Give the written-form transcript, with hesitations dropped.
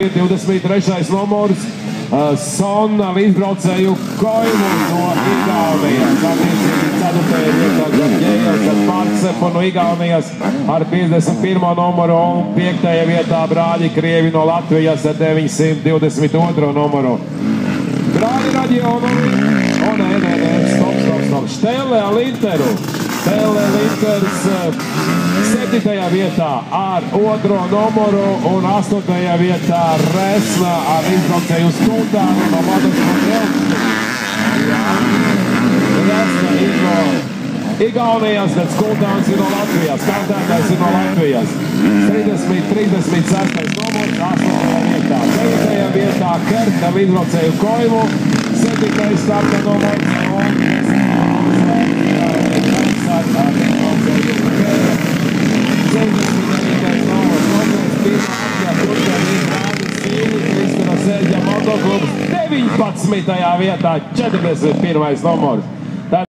23. numurs Sonna līdzbraucēju Koivu no Igaunijas. Attiecīgi 4. vietā Gējas Marcepu no Igaunijas ar 51. numuru un 5. vietā brāļi Krievi no Latvijas ar 922. numuru. Brāļi Raģionu, stop. Štele Linteru. Štele Linters 7. vietā ar 2. numuru un 8. vietā Resna ar izbraucēju Skultānu no Madras. Resna ir no Igaunijas, bet Skultāns ir no Latvijas. Kantētājs ir no Latvijas. 36. numurs, 8. vietā. 9. vietā Kerta ar izbraucēju Koivu. 7. starta numurs un Sērģa motoklubs 19. vietā 41. numurs.